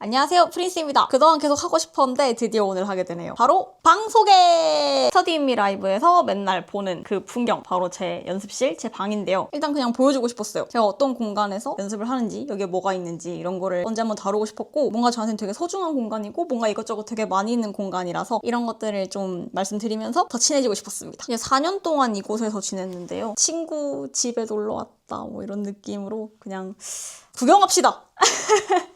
안녕하세요, 프린스입니다. 그동안 계속 하고 싶었는데 드디어 오늘 하게 되네요. 바로 방 소개! 스터디인미 라이브에서 맨날 보는 그 풍경, 바로 제 연습실, 제 방인데요. 일단 그냥 보여주고 싶었어요. 제가 어떤 공간에서 연습을 하는지, 여기에 뭐가 있는지 이런 거를 언제 한번 다루고 싶었고, 뭔가 저한테는 되게 소중한 공간이고 뭔가 이것저것 되게 많이 있는 공간이라서 이런 것들을 좀 말씀드리면서 더 친해지고 싶었습니다. 이제 4년 동안 이곳에서 지냈는데요. 친구 집에 놀러 왔다 뭐 이런 느낌으로 그냥 구경합시다!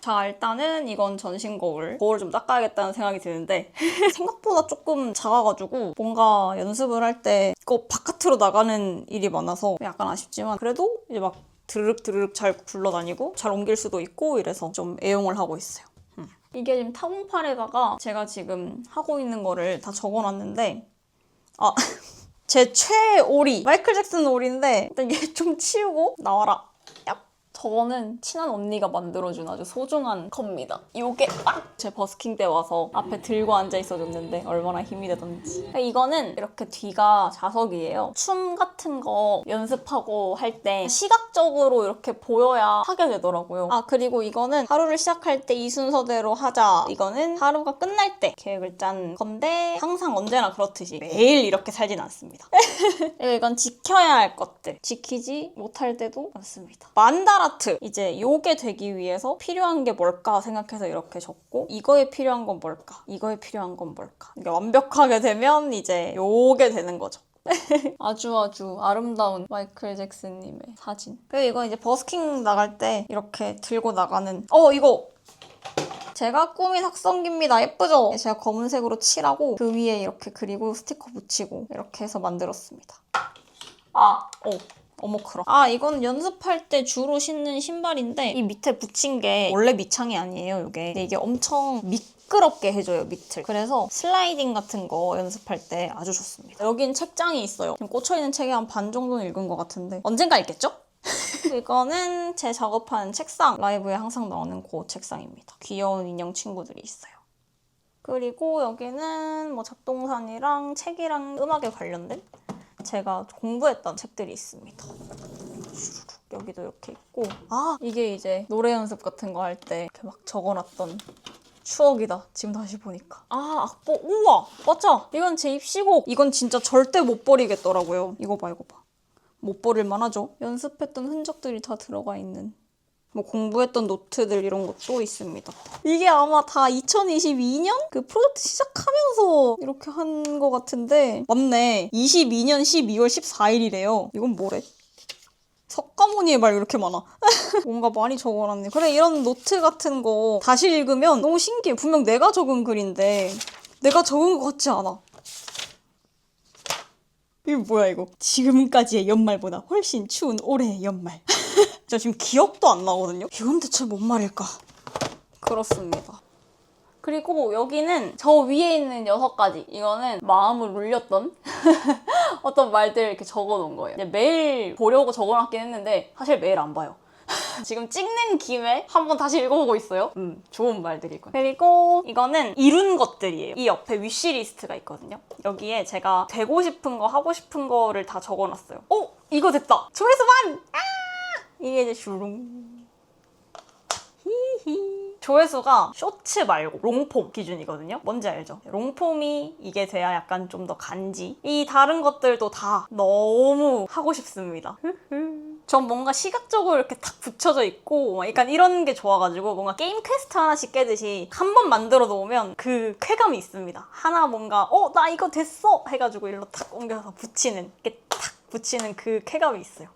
자, 일단은 이건 전신 거울. 거울을 좀 닦아야겠다는 생각이 드는데 생각보다 조금 작아가지고 뭔가 연습을 할 때 이거 바깥으로 나가는 일이 많아서 약간 아쉽지만 그래도 이제 막 드르륵 잘 굴러다니고 잘 옮길 수도 있고 이래서 좀 애용을 하고 있어요. 이게 지금 타공팔에다가 제가 지금 하고 있는 거를 다 적어놨는데 제 최애오리 마이클 잭슨 오리인데 일단 얘 좀 치우고 나와라. 저거는 친한 언니가 만들어준 아주 소중한 컵입니다. 이게 딱 제 버스킹 때 와서 앞에 들고 앉아 있어줬는데 얼마나 힘이 되던지. 이거는 이렇게 뒤가 자석이에요. 춤 같은 거 연습하고 할 때 시각적으로 이렇게 보여야 하게 되더라고요. 그리고 이거는 하루를 시작할 때 이 순서대로 하자. 이거는 하루가 끝날 때 계획을 짠 건데 항상 언제나 그렇듯이 매일 이렇게 살진 않습니다. 이건 지켜야 할 것들. 지키지 못할 때도 많습니다. 만다라 아트. 이제 요게 되기 위해서 필요한 게 뭘까 생각해서 이렇게 적고 이거에 필요한 건 뭘까? 이거에 필요한 건 뭘까? 이게 완벽하게 되면 이제 요게 되는 거죠. 아주 아름다운 마이클 잭슨님의 사진. 그리고 이거 이제 버스킹 나갈 때 이렇게 들고 나가는 이거! 제가 꾸민 확성기입니다. 예쁘죠? 제가 검은색으로 칠하고 그 위에 이렇게 그리고 스티커 붙이고 이렇게 해서 만들었습니다. 어머크라. 이건 연습할 때 주로 신는 신발인데 이 밑에 붙인 게 원래 밑창이 아니에요, 이게. 근데 이게 엄청 미끄럽게 해줘요, 밑을. 그래서 슬라이딩 같은 거 연습할 때 아주 좋습니다. 여긴 책장이 있어요. 지금 꽂혀있는 책이 한 반 정도는 읽은 것 같은데 언젠가 읽겠죠? 이거는 제 작업하는 책상. 라이브에 항상 나오는 그 책상입니다. 귀여운 인형 친구들이 있어요. 그리고 여기는 뭐 잡동산이랑 책이랑 음악에 관련된 제가 공부했던 책들이 있습니다. 여기도 이렇게 있고 이게 이제 노래 연습 같은 거 할 때 이렇게 막 적어놨던 추억이다. 지금 다시 보니까. 악보. 우와! 맞아! 이건 제 입시곡. 이건 진짜 절대 못 버리겠더라고요. 이거 봐. 못 버릴만 하죠? 연습했던 흔적들이 다 들어가 있는 뭐 공부했던 노트들 이런 것도 있습니다. 이게 아마 다 2022년? 그 프로젝트 시작하면서 이렇게 한 것 같은데 맞네. 22년 12월 14일이래요. 이건 뭐래? 석가모니의 말 이렇게 많아. 뭔가 많이 적어놨네. 그래, 이런 노트 같은 거 다시 읽으면 너무 신기해. 분명 내가 적은 글인데 내가 적은 것 같지 않아. 이게 뭐야 이거. 지금까지의 연말보다 훨씬 추운 올해의 연말. 저 지금 기억도 안 나거든요. 이건 대체 뭔 말일까? 그렇습니다. 그리고 여기는 저 위에 있는 6가지. 이거는 마음을 울렸던 어떤 말들을 이렇게 적어놓은 거예요. 이제 매일 보려고 적어놨긴 했는데 사실 매일 안 봐요. 지금 찍는 김에 한번 다시 읽어보고 있어요. 좋은 말들이고요. 그리고 이거는 이룬 것들이에요. 이 옆에 위시리스트가 있거든요. 여기에 제가 되고 싶은 거, 하고 싶은 거를 다 적어놨어요. 이거 됐다! 조회수 만! 이게 이제 슈룽. 히히. 조회수가 쇼츠 말고 롱폼 기준이거든요. 뭔지 알죠? 롱폼이 이게 돼야 약간 좀 더 간지. 이 다른 것들도 다 너무 하고 싶습니다. 전 뭔가 시각적으로 이렇게 탁 붙여져 있고 약간 이런 게 좋아가지고 뭔가 게임 퀘스트 하나씩 깨듯이 한 번 만들어 놓으면 그 쾌감이 있습니다. 하나 뭔가 나 이거 됐어! 해가지고 일로 탁 옮겨서 붙이는, 이렇게 탁 붙이는 그 쾌감이 있어요.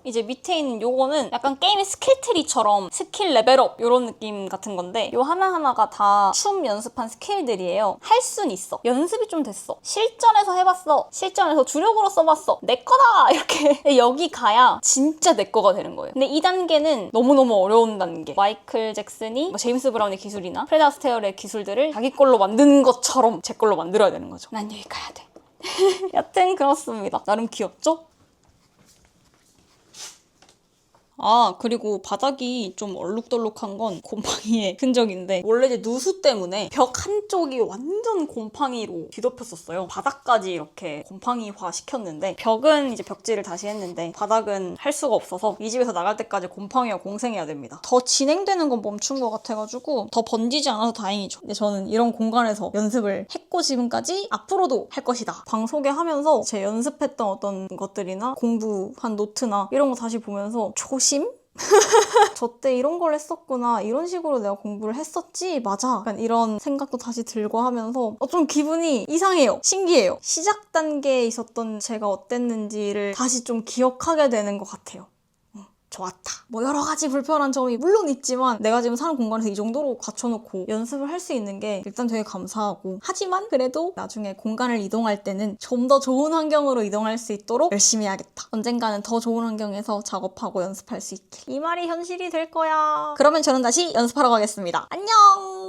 이제 밑에 있는 요거는 약간 게임의 스킬트리처럼 스킬 레벨업 이런 느낌 같은 건데 요 하나하나가 다 춤 연습한 스킬들이에요. 할 순 있어. 연습이 좀 됐어. 실전에서 해봤어. 실전에서 주력으로 써봤어. 내 거다! 이렇게 여기 가야 진짜 내 거가 되는 거예요. 근데 이 단계는 너무너무 어려운 단계. 마이클 잭슨이 제임스 브라운의 기술이나 프레드 아스테어의 기술들을 자기 걸로 만드는 것처럼 제 걸로 만들어야 되는 거죠. 난 여기 가야 돼. 여튼 그렇습니다. 나름 귀엽죠? 아, 그리고 바닥이 좀 얼룩덜룩한 건 곰팡이의 흔적인데 원래 이제 누수 때문에 벽 한쪽이 완전 곰팡이로 뒤덮였었어요. 바닥까지 이렇게 곰팡이화 시켰는데 벽은 이제 벽지를 다시 했는데 바닥은 할 수가 없어서 이 집에서 나갈 때까지 곰팡이와 공생해야 됩니다. 더 진행되는 건 멈춘 것 같아가지고 더 번지지 않아서 다행이죠. 근데 저는 이런 공간에서 연습을 했고 지금까지 앞으로도 할 것이다. 방 소개하면서 제 연습했던 어떤 것들이나 공부한 노트나 이런 거 다시 보면서 조심? 저 때 이런 걸 했었구나. 이런 식으로 내가 공부를 했었지. 맞아. 약간 이런 생각도 다시 들고 하면서 좀 기분이 이상해요. 신기해요. 시작 단계에 있었던 제가 어땠는지를 다시 좀 기억하게 되는 것 같아요. 좋았다. 뭐 여러 가지 불편한 점이 물론 있지만 내가 지금 사는 공간에서 이 정도로 갖춰놓고 연습을 할 수 있는 게 일단 되게 감사하고 하지만 그래도 나중에 공간을 이동할 때는 좀 더 좋은 환경으로 이동할 수 있도록 열심히 해야겠다. 언젠가는 더 좋은 환경에서 작업하고 연습할 수 있길. 이 말이 현실이 될 거야. 그러면 저는 다시 연습하러 가겠습니다. 안녕!